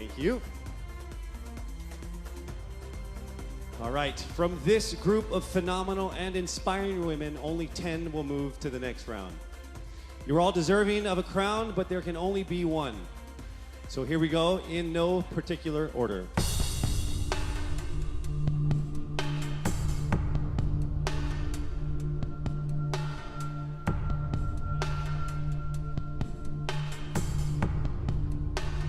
Thank you. All right, from this group of phenomenal and inspiring women, only 10 will move to the next round. You're all deserving of a crown, but there can only be one. So here we go, in no particular order.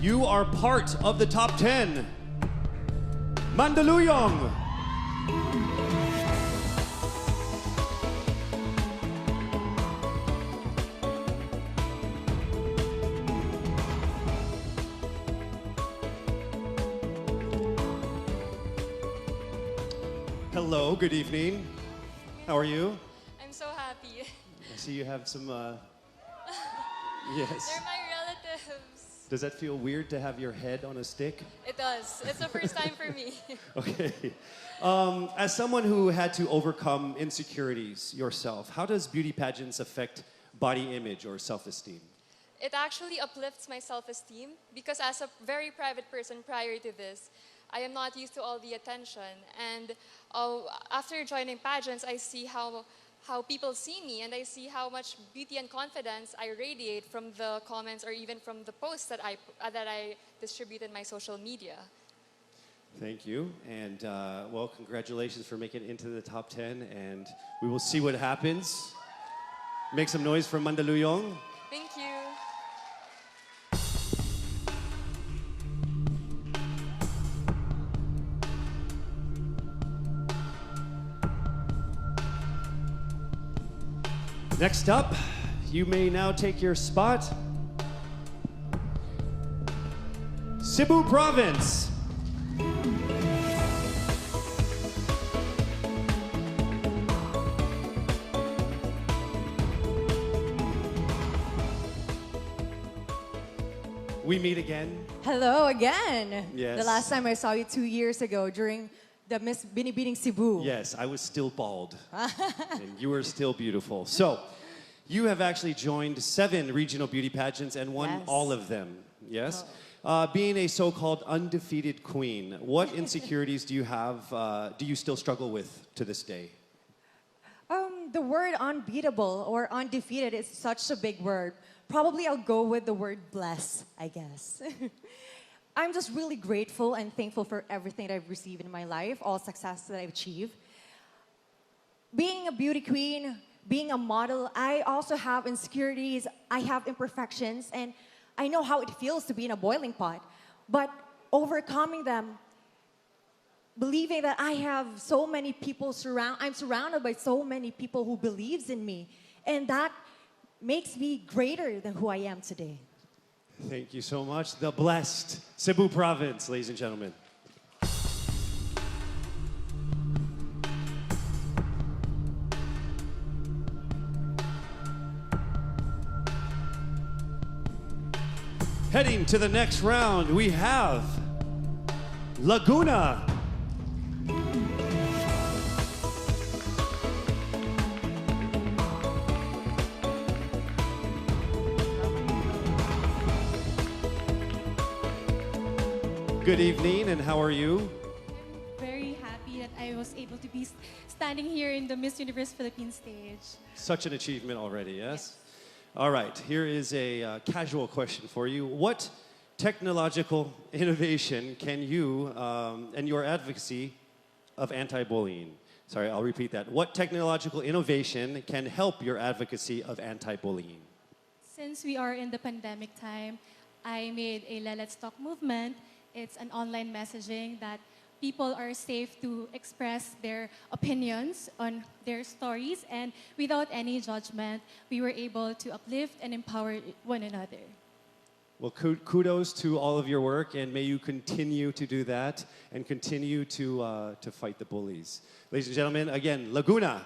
You are part of the top 10. Mandaluyong. Hello, good evening. How are you? I'm so happy. I see you have some, yes. They're my relatives. Does that feel weird to have your head on a stick? It does. It's the first time for me. Okay. As someone who had to overcome insecurities yourself, how does beauty pageants affect body image or self-esteem? It actually uplifts my self-esteem because as a very private person prior to this, I am not used to all the attention. And after joining pageants, I see how people see me, and I see how much beauty and confidence I radiate from the comments or even from the posts that I distribute in my social media. Thank you, and well, congratulations for making it into the top 10, and we will see what happens. Make some noise for Mandaluyong. Thank you. Next up, you may now take your spot. Cebu Province. We meet again. Hello again. Yes. The last time I saw you 2 years ago during the Miss Binibining Cebu. Yes, I was still bald, and you were still beautiful. So, you have actually joined 7 regional beauty pageants and won Yes. all of them, yes? Being a so-called undefeated queen, what insecurities do you have, do you still struggle with to this day? The word unbeatable or undefeated is such a big word. Probably I'll go with the word bless, I guess. I'm just really grateful and thankful for everything that I've received in my life, all success that I've achieved. Being a beauty queen, being a model, I also have insecurities, I have imperfections, and I know how it feels to be in a boiling pot. But overcoming them, believing that I have so many people I'm surrounded by so many people who believes in me, and that makes me greater than who I am today. Thank you so much. The blessed Cebu Province, ladies and gentlemen. Heading to the next round, we have Laguna. Good evening, and how are you? I'm very happy that I was able to be standing here in the Miss Universe Philippines stage. Such an achievement already, yes? All right, here is a casual question for you. What technological innovation can you and your advocacy of anti-bullying, sorry, I'll repeat that. What technological innovation can help your advocacy of anti-bullying? Since we are in the pandemic time, I made a Let's Talk movement. It's an online messaging that people are safe to express their opinions on their stories, and without any judgment, we were able to uplift and empower one another. Well, kudos to all of your work, and may you continue to do that and continue to fight the bullies. Ladies and gentlemen, again, Laguna.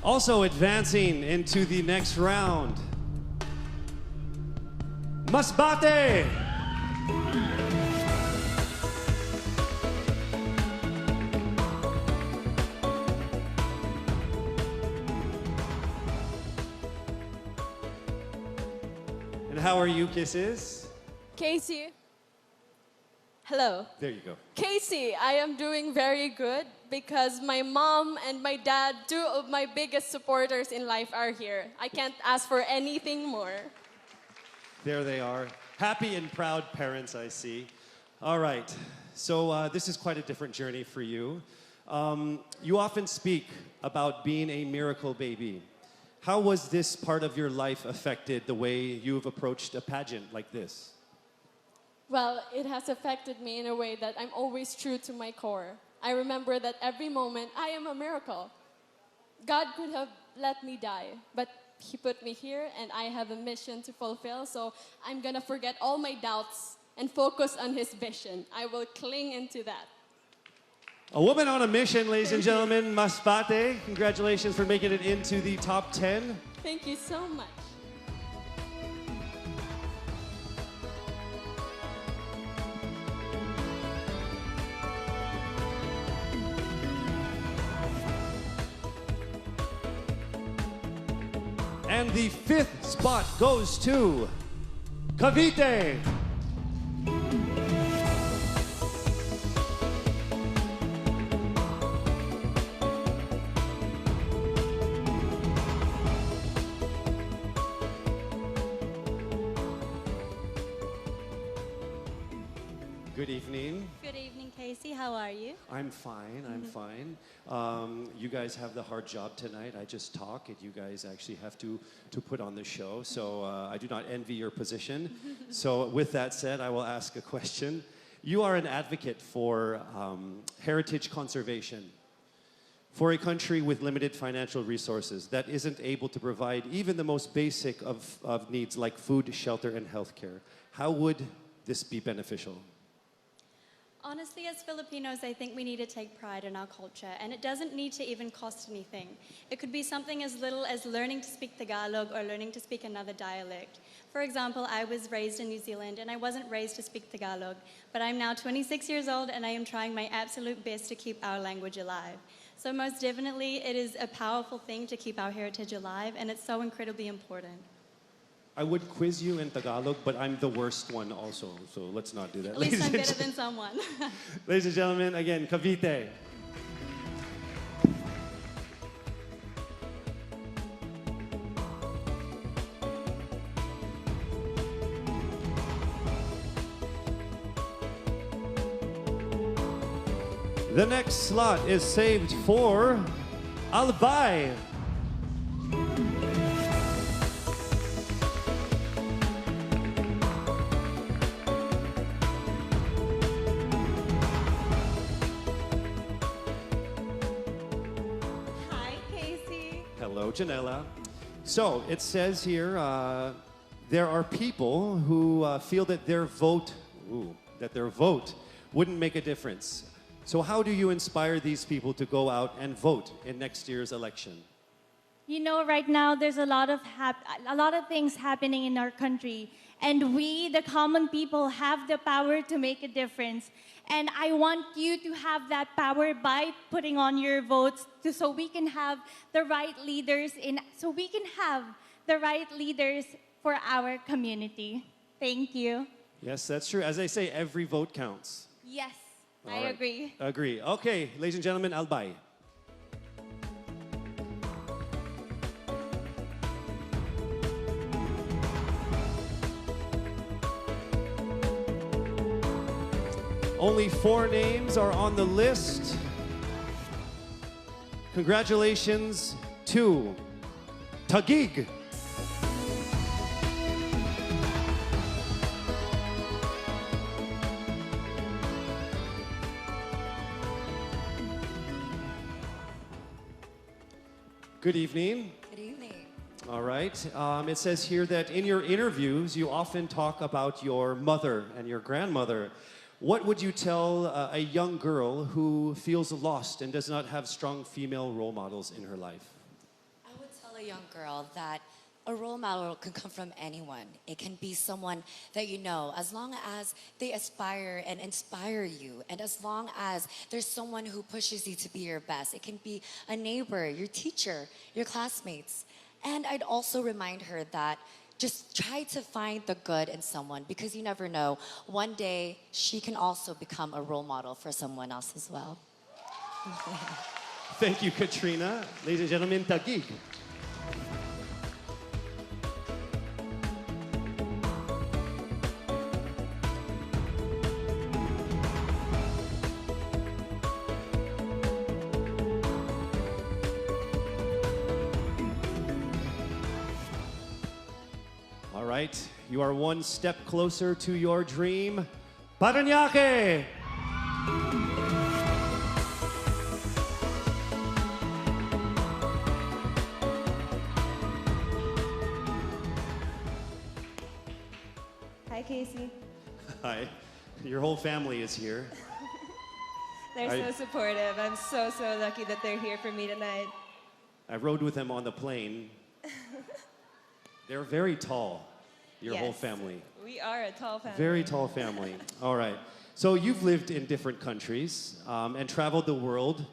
Also advancing into the next round, Masbate. how are you, Kisses? Casey. Hello. There you go. Casey, I am doing very good because my mom and my dad, two of my biggest supporters in life, are here. I can't ask for anything more. There they are. Happy and proud parents, I see. All right. So this is quite a different journey for you. You often speak about being a miracle baby. How was this part of your life affected the way you've approached a pageant like this? Well, it has affected me in a way that I'm always true to my core. I remember that every moment I am a miracle. God could have let me die, but He put me here and I have a mission to fulfill, so I'm gonna forget all my doubts and focus on His vision. I will cling into that. A woman on a mission, ladies and gentlemen, Masbate. Congratulations for making it into the top 10. Thank you so much. And the 5th spot goes to Cavite. Good evening. Good evening, Casey. How are you? I'm fine, I'm fine. You guys have the hard job tonight. I just talk and you guys actually have to put on the show. So I do not envy your position. So with that said, I will ask a question. You are an advocate for heritage conservation. For a country with limited financial resources that isn't able to provide even the most basic of needs like food, shelter, and healthcare, how would this be beneficial? Honestly, as Filipinos, I think we need to take pride in our culture, and it doesn't need to even cost anything. It could be something as little as learning to speak Tagalog or learning to speak another dialect. For example, I was raised in New Zealand, and I wasn't raised to speak Tagalog, but I'm now 26 years old, and I am trying my absolute best to keep our language alive. So most definitely, it is a powerful thing to keep our heritage alive, and it's so incredibly important. I would quiz you in Tagalog, but I'm the worst one also, so let's not do that. At least I'm better than someone. Ladies and gentlemen, again, Cavite. The next slot is saved for Albay. Hello, Janela. So it says here there are people who feel that their vote wouldn't make a difference. So how do you inspire these people to go out and vote in next year's election? You know, right now there's a lot of things happening in our country, and we, the common people, have the power to make a difference. And I want you to have that power by putting on your votes so we can have the right leaders for our community. Thank you. Yes, that's true. As I say, every vote counts. Yes, All I right. agree. Agree. Okay, ladies and gentlemen, Albay. Only 4 names are on the list. Congratulations to Taguig. Good evening. Good evening. All right. It says here that in your interviews, you often talk about your mother and your grandmother. What would you tell a young girl who feels lost and does not have strong female role models in her life? I would tell a young girl that a role model can come from anyone. It can be someone that you know, as long as they aspire and inspire you, and as long as there's someone who pushes you to be your best. It can be a neighbor, your teacher, your classmates. And I'd also remind her that just try to find the good in someone because you never know. One day, she can also become a role model for someone else as well. Thank you, Katrina. Ladies and gentlemen, Taguig. All right, you are one step closer to your dream. Parañaque! Hi, Casey. Hi, your whole family is here. They're so supportive. I'm so lucky that they're here for me tonight. I rode with them on the plane. They're very tall, your whole Yes. family. We are a tall family. Very tall family. All right. So you've lived in different countries and traveled the world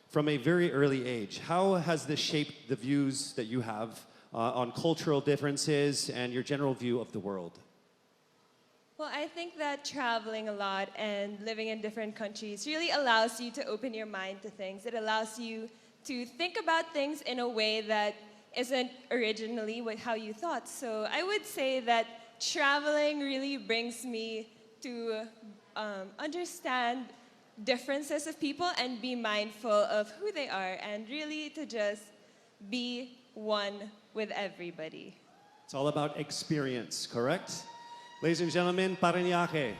from a very early age. How has this shaped the views that you have on cultural differences and your general view of the world? Well, I think that traveling a lot and living in different countries really allows you to open your mind to things. It allows you to think about things in a way that isn't originally how you thought. So I would say that traveling really brings me to understand differences of people and be mindful of who they are and really to just be one with everybody. It's all about experience, correct? Ladies and gentlemen, Parañaque.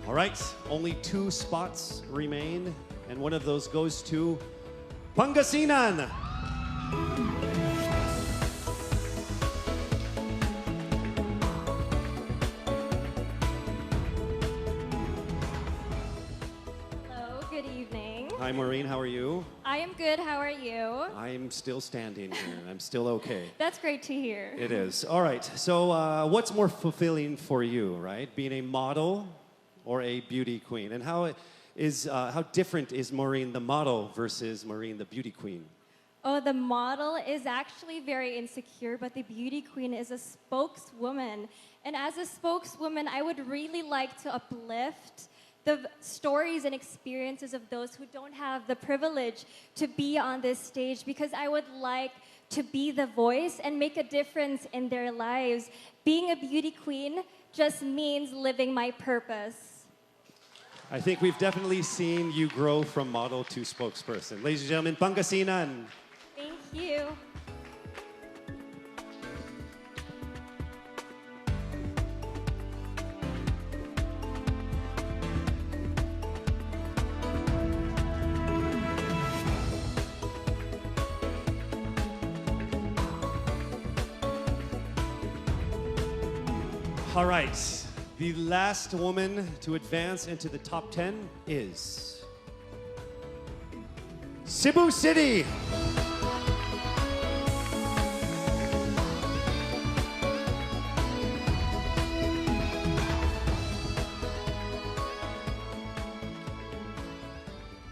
All right, only 2 spots remain, and one of those goes to Pangasinan. Hello, good evening. Hi, Maureen, how are you? I am good. How are you? I'm still standing here. I'm still okay. That's great to hear. It is. All right, so what's more fulfilling for you, right? Being a model or a beauty queen? And how different is Maureen the model versus Maureen the beauty queen? Oh, the model is actually very insecure, but the beauty queen is a spokeswoman. And as a spokeswoman, I would really like to uplift the stories and experiences of those who don't have the privilege to be on this stage, because I would like to be the voice and make a difference in their lives. Being a beauty queen just means living my purpose. I think we've definitely seen you grow from model to spokesperson. Ladies and gentlemen, Pangasinan. Thank you. All right, the last woman to advance into the top 10 is Cebu City.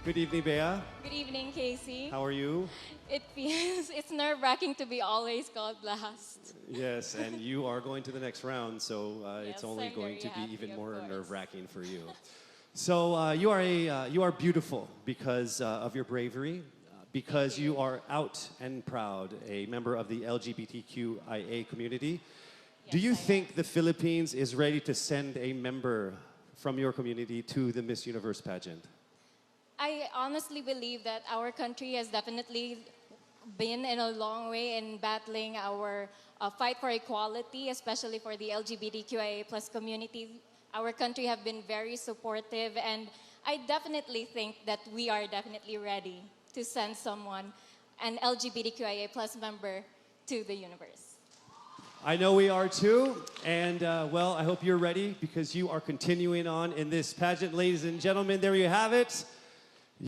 Good evening, Bea. Good evening, Casey. How are you? It's nerve-wracking to be always called last. Yes, and you are going to the next round, so it's Yes, only I'm going very to be happy, even of more course. nerve-wracking for you. So you are beautiful because of your bravery, because you are out and proud, a member of the LGBTQIA community. Do you think the Philippines is ready to send a member from your community to the Miss Universe pageant? I honestly believe that our country has definitely been in a long way in battling our fight for equality, especially for the LGBTQIA plus community. Our country have been very supportive, and I definitely think that we are definitely ready to send someone, an LGBTQIA plus member, to the universe. I know we are too, and well, I hope you're ready because you are continuing on in this pageant. Ladies and gentlemen, there you have it.